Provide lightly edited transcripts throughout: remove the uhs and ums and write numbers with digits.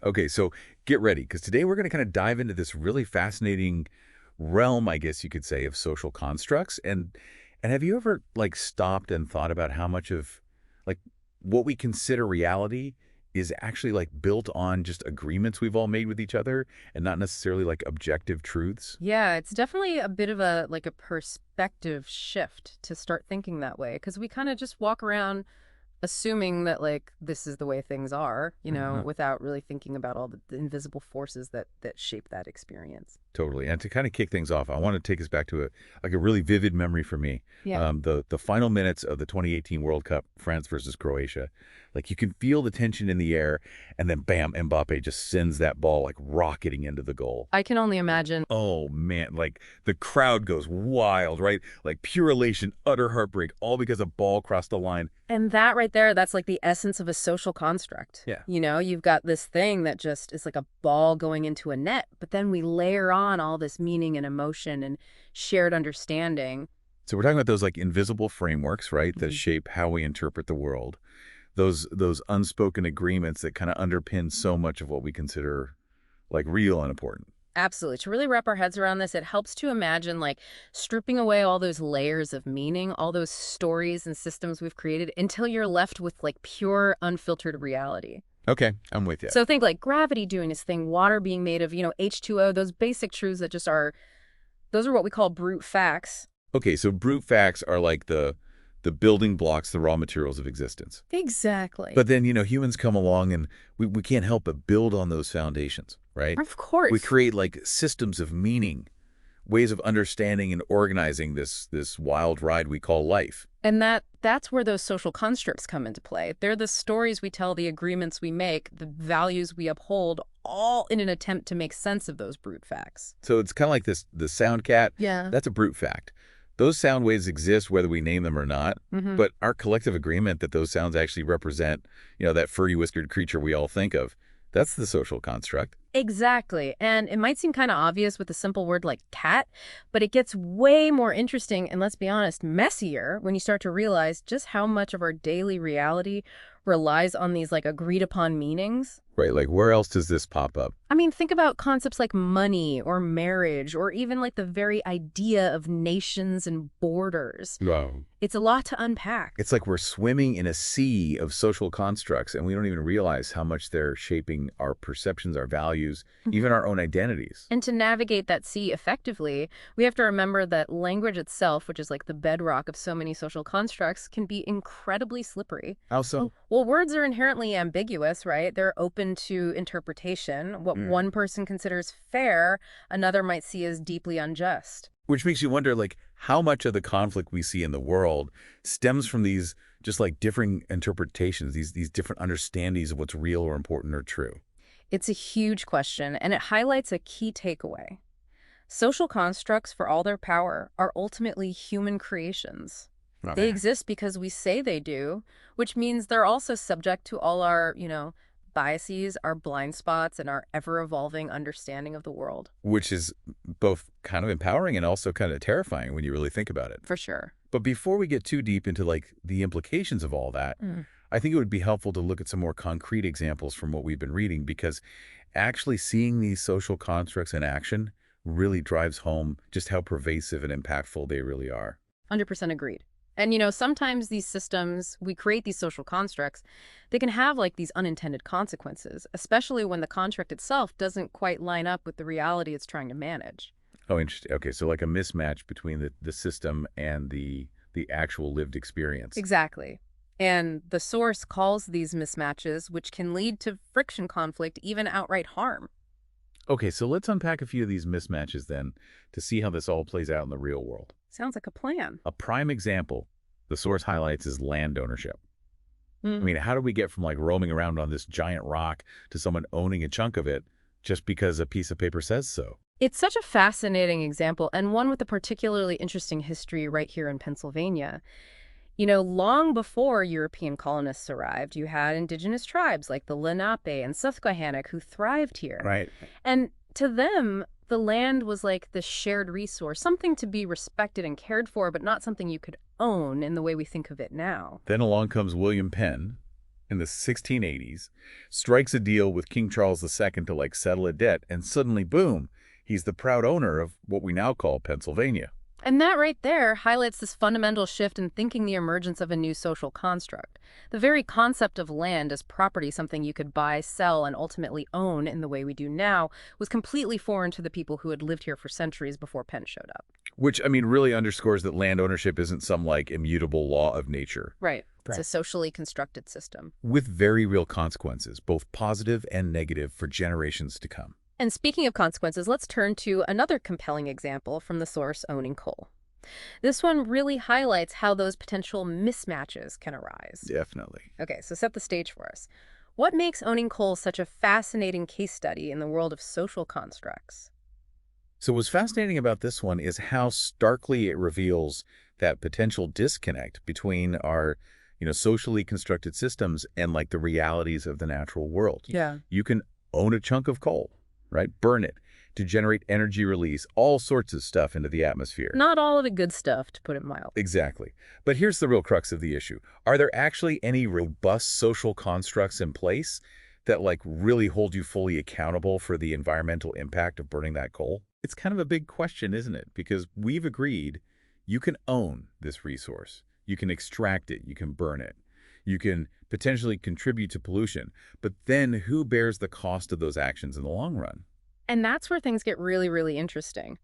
Okay, so get ready, because today we're going to kind of dive into this really fascinating realm, I guess you could say, of social constructs. And have you ever like stopped and thought about how much of like what we consider reality is actually like built on just agreements we've all made with each other and not necessarily like objective truths? Yeah, it's definitely a bit of a perspective shift to start thinking that way because we kind of just walk around assuming that this is the way things are, Uh-huh. without really thinking about all the invisible forces that shape that experience. Totally. And to kind of kick things off, I want to take us back to a really vivid memory for me. Yeah. The final minutes of the 2018 World Cup, France versus Croatia. Like you can feel the tension in the air, and then bam, Mbappe just sends that ball like rocketing into the goal. I can only imagine. Oh man, like the crowd goes wild, right? Like pure elation, utter heartbreak, all because a ball crossed the line. And that right there, that's like the essence of a social construct. Yeah. You've got this thing that just is like a ball going into a net, but then we layer on all this meaning and emotion and shared understanding. So we're talking about those like invisible frameworks, right, that Mhm. shape how we interpret the world. Those unspoken agreements that kind of underpin so much of what we consider like real and important. Absolutely. To really wrap our heads around this, it helps to imagine stripping away all those layers of meaning, all those stories and systems we've created until you're left with pure, unfiltered reality. Okay, I'm with you. So think like gravity doing its thing, water being made of, H2O, those basic truths that just are, those are what we call brute facts. Okay, so brute facts are like the building blocks, the raw materials of existence. Exactly. But then, humans come along and we can't help but build on those foundations, right? Of We course. create like systems of meaning, ways of understanding and organizing this wild ride we call life. And that's where those social constructs come into play. They're the stories we tell, the agreements we make, the values we uphold, all in an attempt to make sense of those brute facts. So it's kind of like the sound cat. Yeah. That's a brute fact. Those sound waves exist whether we name them or not, Hmm. but our collective agreement that those sounds actually represent, that furry whiskered creature we all think of, that's the social construct. Exactly. And it might seem kind of obvious with a simple word like cat, but it gets way more interesting and, let's be honest, messier when you start to realize just how much of our daily reality relies on these agreed upon meanings. Right, like where else does this pop up? I mean, think about concepts like money or marriage or even the very idea of nations and borders. Wow. It's a lot to unpack. It's like we're swimming in a sea of social constructs and we don't even realize how much they're shaping our perceptions, our values, even our own identities. And to navigate that sea effectively, we have to remember that language itself, which is the bedrock of so many social constructs, can be incredibly slippery. How so? Well, words are inherently ambiguous, right? They're open to interpretation. What one person considers fair, another might see as deeply unjust. Which makes you wonder, like, how much of the conflict we see in the world stems from these just like differing interpretations, these different understandings of what's real or important or true. It's a huge question, and it highlights a key takeaway. Social constructs, for all their power, are ultimately human creations. They Okay. exist because we say they do, which means they're also subject to all our, biases, our blind spots, and our ever-evolving understanding of the world. Which is both kind of empowering and also kind of terrifying when you really think about it. For sure. But before we get too deep into like the implications of all that, Mm. I think it would be helpful to look at some more concrete examples from what we've been reading because actually seeing these social constructs in action really drives home just how pervasive and impactful they really are. 100% agreed. And, sometimes these systems, we create these social constructs, they can have these unintended consequences, especially when the contract itself doesn't quite line up with the reality it's trying to manage. Oh, interesting. Okay, so like a mismatch between the system and the actual lived experience. Exactly. And the source calls these mismatches, which can lead to friction, conflict, even outright harm. Okay, so let's unpack a few of these mismatches then to see how this all plays out in the real world. Sounds like a plan. A prime example the source highlights is land ownership. I Mm. mean, how do we get from like roaming around on this giant rock to someone owning a chunk of it just because a piece of paper says so? It's such a fascinating example, and one with a particularly interesting history right here in Pennsylvania. Long before European colonists arrived, you had indigenous tribes like the Lenape and Susquehannock who thrived here. Right. And to them, the land was like this shared resource, something to be respected and cared for, but not something you could own in the way we think of it now. Then along comes William Penn, in the 1680s, strikes a deal with King Charles II to settle a debt, and suddenly, boom, he's the proud owner of what we now call Pennsylvania. And that right there highlights this fundamental shift in thinking the emergence of a new social construct. The very concept of land as property, something you could buy, sell, and ultimately own in the way we do now, was completely foreign to the people who had lived here for centuries before Penn showed up. Which, I mean, really underscores that land ownership isn't some immutable law of nature. Right. It's Right. a socially constructed system. With very real consequences, both positive and negative, for generations to come. And speaking of consequences, let's turn to another compelling example from the source owning coal. This one really highlights how those potential mismatches can arise. Definitely. Okay, so set the stage for us. What makes owning coal such a fascinating case study in the world of social constructs? So what's fascinating about this one is how starkly it reveals that potential disconnect between our, socially constructed systems and the realities of the natural world. Yeah. You can own a chunk of coal, right? Burn it to generate energy release, all sorts of stuff into the atmosphere. Not all of the good stuff, to put it mild. Exactly. But here's the real crux of the issue. Are there actually any robust social constructs in place that really hold you fully accountable for the environmental impact of burning that coal? It's kind of a big question, isn't it? Because we've agreed you can own this resource. You can extract it. You can burn it. You can potentially contribute to pollution. But then who bears the cost of those actions in the long run? And that's where things get really, really interesting.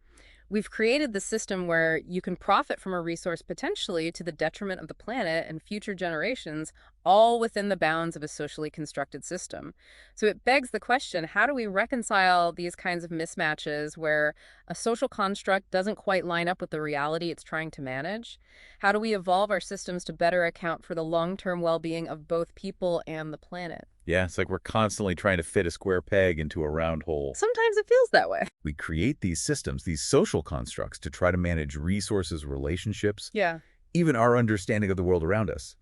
We've created the system where you can profit from a resource potentially to the detriment of the planet and future generations, all within the bounds of a socially constructed system. So it begs the question, how do we reconcile these kinds of mismatches where a social construct doesn't quite line up with the reality it's trying to manage? How do we evolve our systems to better account for the long-term well-being of both people and the planet? Yeah, it's like we're constantly trying to fit a square peg into a round hole. Sometimes it feels that way. We create these systems, these social constructs, to try to manage resources, relationships, Yeah. even our understanding of the world around us.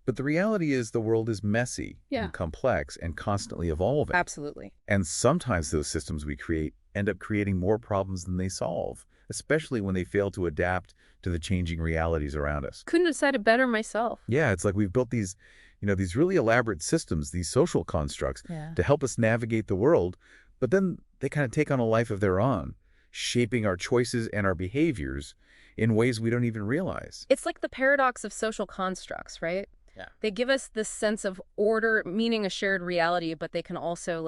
But the reality is the world is messy Yeah. and complex and constantly evolving. Absolutely. And sometimes those systems we create end up creating more problems than they solve, especially when they fail to adapt to the changing realities around us. Couldn't have said it better myself. Yeah, it's like we've built these, these really elaborate systems, these social constructs, Yeah. to help us navigate the world, but then they kind of take on a life of their own, shaping our choices and our behaviors in ways we don't even realize. It's like the paradox of social constructs, right? Yeah. They give us this sense of order, meaning a shared reality, but they can also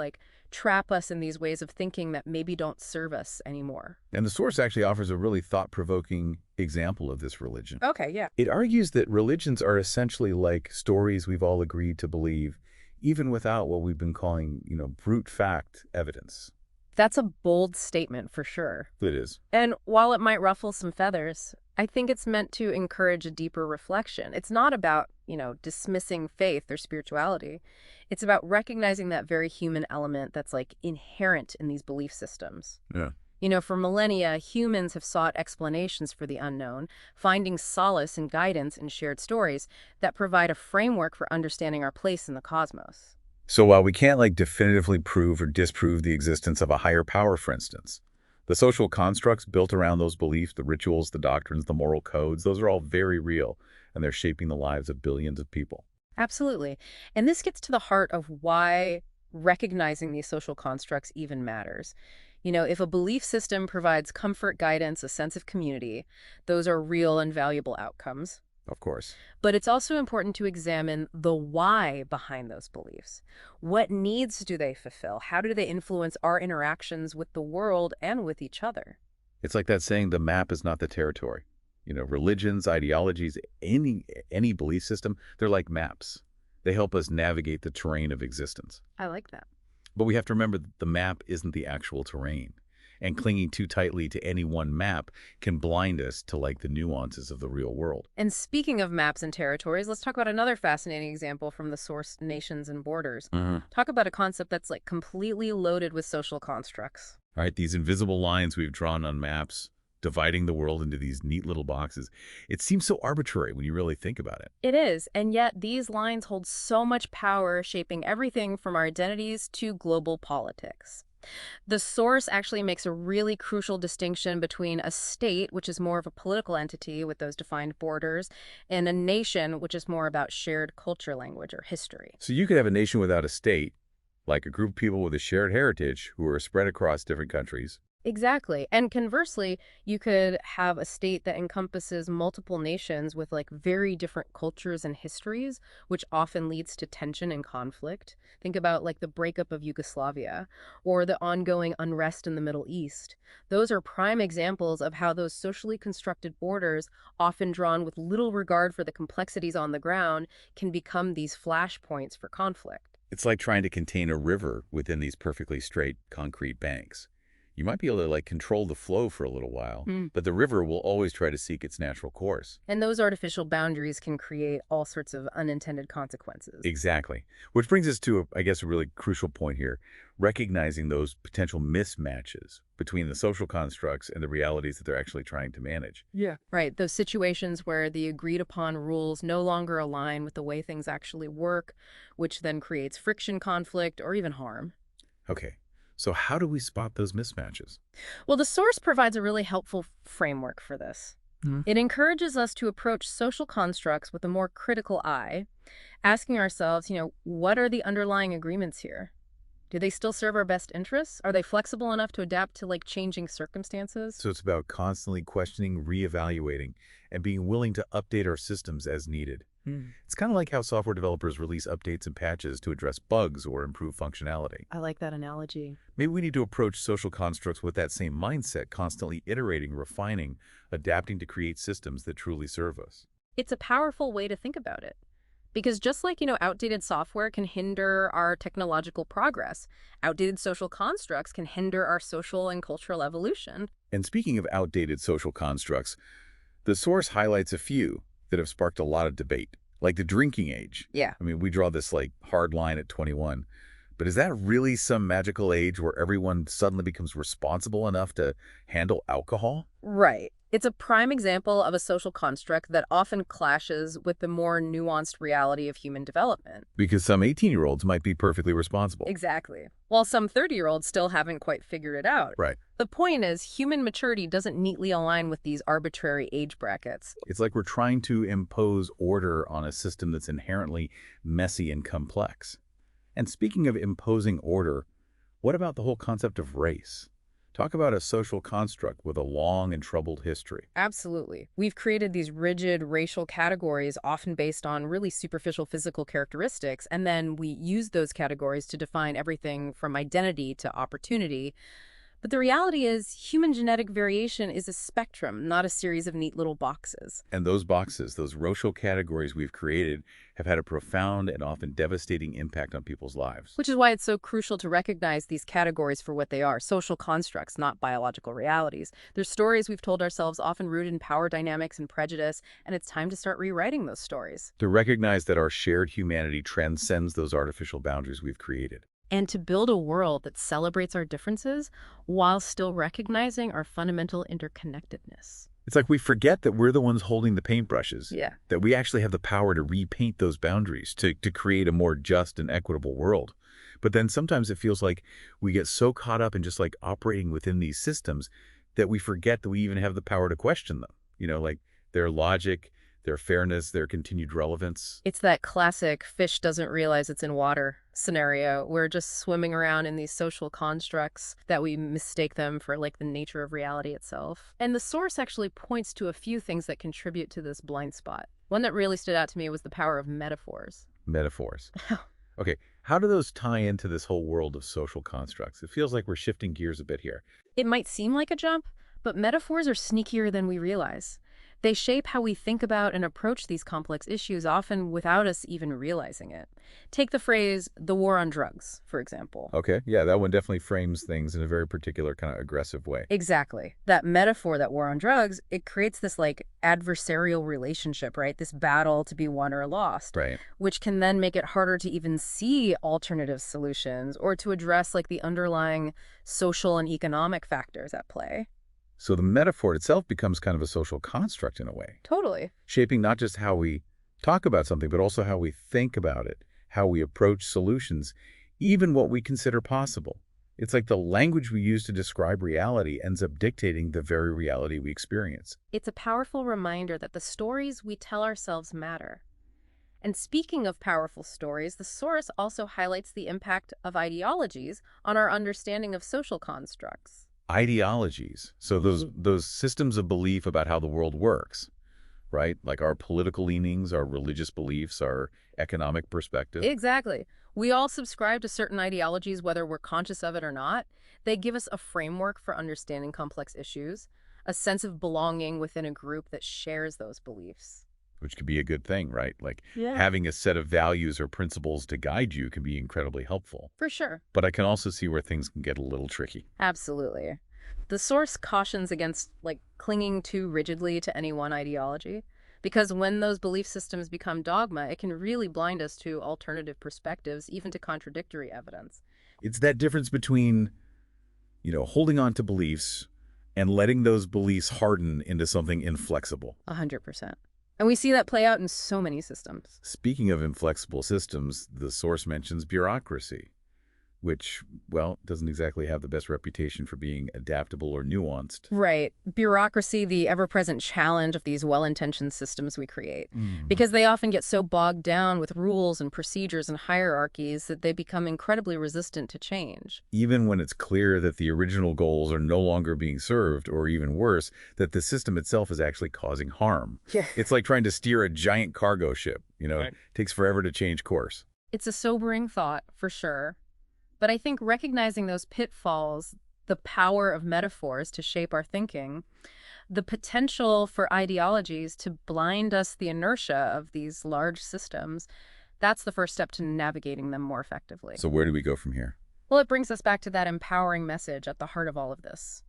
trap us in these ways of thinking that maybe don't serve us anymore. And the source actually offers a really thought-provoking example of this religion. Okay, yeah. It argues that religions are essentially like stories we've all agreed to believe, even without what we've been calling, brute fact evidence. That's a bold statement for sure. It is. And while it might ruffle some feathers, I think it's meant to encourage a deeper reflection. It's not about, dismissing faith or spirituality. It's about recognizing that very human element that's inherent in these belief systems. Yeah. For millennia, humans have sought explanations for the unknown, finding solace and guidance in shared stories that provide a framework for understanding our place in the cosmos. So while we can't definitively prove or disprove the existence of a higher power, for instance, the social constructs built around those beliefs, the rituals, the doctrines, the moral codes, those are all very real, and they're shaping the lives of billions of people. Absolutely. And this gets to the heart of why recognizing these social constructs even matters. If a belief system provides comfort, guidance, a sense of community, those are real and valuable outcomes. Of course. But it's also important to examine the why behind those beliefs. What needs do they fulfill? How do they influence our interactions with the world and with each other? It's like that saying, the map is not the territory. Religions, ideologies, any belief system, they're like maps. They help us navigate the terrain of existence. I like that. But we have to remember that the map isn't the actual terrain. And clinging too tightly to any one map can blind us to the nuances of the real world. And speaking of maps and territories, let's talk about another fascinating example from the source Nations and Borders. Talk about a concept that's completely loaded with social constructs. All right, these invisible lines we've drawn on maps, dividing the world into these neat little boxes. It seems so arbitrary when you really think about it. It is, and yet these lines hold so much power, shaping everything from our identities to global politics. The source actually makes a really crucial distinction between a state, which is more of a political entity with those defined borders, and a nation, which is more about shared culture, language, or history. So you could have a nation without a state, like a group of people with a shared heritage who are spread across different countries. Exactly. And conversely, you could have a state that encompasses multiple nations with like very different cultures and histories, which often leads to tension and conflict. Think about like the breakup of Yugoslavia or the ongoing unrest in the Middle East. Those are prime examples of how those socially constructed borders, often drawn with little regard for the complexities on the ground, can become these flashpoints for conflict. It's like trying to contain a river within these perfectly straight concrete banks. You might be able to control the flow for a little while, but the river will always try to seek its natural course. And those artificial boundaries can create all sorts of unintended consequences. Exactly. Which brings us to, I guess, a really crucial point here, recognizing those potential mismatches between the social constructs and the realities that they're actually trying to manage. Yeah. Right. Those situations where the agreed upon rules no longer align with the way things actually work, which then creates friction, conflict, or even harm. Okay. So how do we spot those mismatches? Well, the source provides a really helpful framework for this. Hmm. It encourages us to approach social constructs with a more critical eye, asking ourselves, what are the underlying agreements here? Do they still serve our best interests? Are they flexible enough to adapt to changing circumstances? So it's about constantly questioning, reevaluating, and being willing to update our systems as needed. It's kind of like how software developers release updates and patches to address bugs or improve functionality. I like that analogy. Maybe we need to approach social constructs with that same mindset, constantly iterating, refining, adapting to create systems that truly serve us. It's a powerful way to think about it. Because just like, outdated software can hinder our technological progress, outdated social constructs can hinder our social and cultural evolution. And speaking of outdated social constructs, the source highlights a few that have sparked a lot of debate, like the drinking age. Yeah. I mean, we draw this hard line at 21, but is that really some magical age where everyone suddenly becomes responsible enough to handle alcohol? Right. It's a prime example of a social construct that often clashes with the more nuanced reality of human development. Because some 18-year-olds might be perfectly responsible. Exactly. While some 30-year-olds still haven't quite figured it out. Right. The point is, human maturity doesn't neatly align with these arbitrary age brackets. It's like we're trying to impose order on a system that's inherently messy and complex. And speaking of imposing order, what about the whole concept of race? Talk about a social construct with a long and troubled history. Absolutely. We've created these rigid racial categories, often based on really superficial physical characteristics, and then we use those categories to define everything from identity to opportunity. But the reality is, human genetic variation is a spectrum, not a series of neat little boxes. And those boxes, those racial categories we've created, have had a profound and often devastating impact on people's lives. Which is why it's so crucial to recognize these categories for what they are, social constructs, not biological realities. They're stories we've told ourselves, often rooted in power dynamics and prejudice, and it's time to start rewriting those stories. To recognize that our shared humanity transcends those artificial boundaries we've created. And to build a world that celebrates our differences while still recognizing our fundamental interconnectedness. It's like we forget that we're the ones holding the paintbrushes. Yeah. That we actually have the power to repaint those boundaries, to create a more just and equitable world. But then sometimes it feels like we get so caught up in just operating within these systems that we forget that we even have the power to question them. Their logic, their fairness, their continued relevance. It's that classic fish doesn't realize it's in water scenario. We're just swimming around in these social constructs that we mistake them for the nature of reality itself. And the source actually points to a few things that contribute to this blind spot. One that really stood out to me was the power of metaphors. Metaphors. Okay, how do those tie into this whole world of social constructs? It feels like we're shifting gears a bit here. It might seem like a jump, but metaphors are sneakier than we realize. They shape how we think about and approach these complex issues, often without us even realizing it. Take the phrase, the war on drugs, for example. Okay, yeah, that one definitely frames things in a very particular kind of aggressive way. Exactly. That metaphor, that war on drugs, it creates this adversarial relationship, right? This battle to be won or lost. Right. Which can then make it harder to even see alternative solutions or to address the underlying social and economic factors at play. So the metaphor itself becomes kind of a social construct in a way. Totally. Shaping not just how we talk about something, but also how we think about it, how we approach solutions, even what we consider possible. It's like the language we use to describe reality ends up dictating the very reality we experience. It's a powerful reminder that the stories we tell ourselves matter. And speaking of powerful stories, the source also highlights the impact of ideologies on our understanding of social constructs. Ideologies, so those systems of belief about how the world works, right? Like our political leanings, our religious beliefs, our economic perspective. Exactly. We all subscribe to certain ideologies, whether we're conscious of it or not. They give us a framework for understanding complex issues, a sense of belonging within a group that shares those beliefs. Which could be a good thing, right? Like Yeah. having a set of values or principles to guide you can be incredibly helpful. For sure. But I can also see where things can get a little tricky. Absolutely. The source cautions against clinging too rigidly to any one ideology, because when those belief systems become dogma, it can really blind us to alternative perspectives, even to contradictory evidence. It's that difference between, holding on to beliefs and letting those beliefs harden into something inflexible. 100%. And we see that play out in so many systems. Speaking of inflexible systems, the source mentions bureaucracy, which, well, doesn't exactly have the best reputation for being adaptable or nuanced. Right. Bureaucracy, the ever-present challenge of these well-intentioned systems we create. Mm. Because they often get so bogged down with rules and procedures and hierarchies that they become incredibly resistant to change. Even when it's clear that the original goals are no longer being served, or even worse, that the system itself is actually causing harm. Yeah. It's like trying to steer a giant cargo ship, Right. It takes forever to change course. It's a sobering thought, for sure. But I think recognizing those pitfalls, the power of metaphors to shape our thinking, the potential for ideologies to blind us the inertia of these large systems, that's the first step to navigating them more effectively. So where do we go from here? Well, it brings us back to that empowering message at the heart of all of this.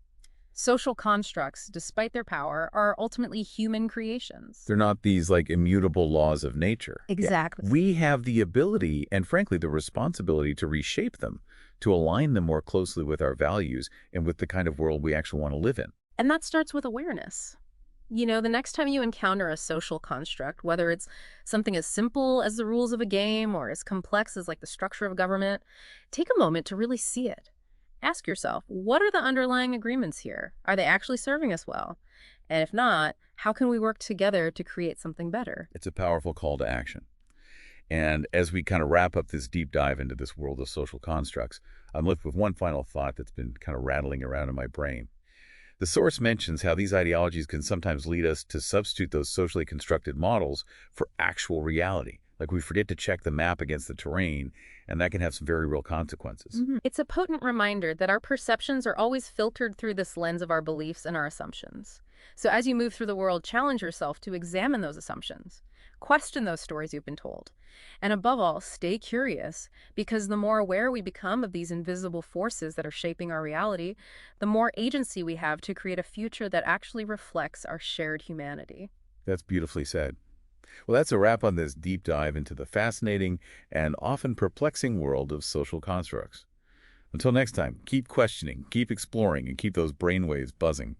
Social constructs, despite their power, are ultimately human creations. They're not these immutable laws of nature. Exactly. We have the ability and frankly the responsibility to reshape them, to align them more closely with our values and with the kind of world we actually want to live in. And that starts with awareness. The next time you encounter a social construct, whether it's something as simple as the rules of a game or as complex as the structure of government, take a moment to really see it. Ask yourself, what are the underlying agreements here? Are they actually serving us well? And if not, how can we work together to create something better? It's a powerful call to action. And as we kind of wrap up this deep dive into this world of social constructs, I'm left with one final thought that's been kind of rattling around in my brain. The source mentions how these ideologies can sometimes lead us to substitute those socially constructed models for actual reality. Like we forget to check the map against the terrain, and that can have some very real consequences. It's a potent reminder that our perceptions are always filtered through this lens of our beliefs and our assumptions. So as you move through the world, challenge yourself to examine those assumptions. Question those stories you've been told. And above all, stay curious, because the more aware we become of these invisible forces that are shaping our reality, the more agency we have to create a future that actually reflects our shared humanity. That's beautifully said. Well, that's a wrap on this deep dive into the fascinating and often perplexing world of social constructs. Until next time, keep questioning, keep exploring, and keep those brainwaves buzzing.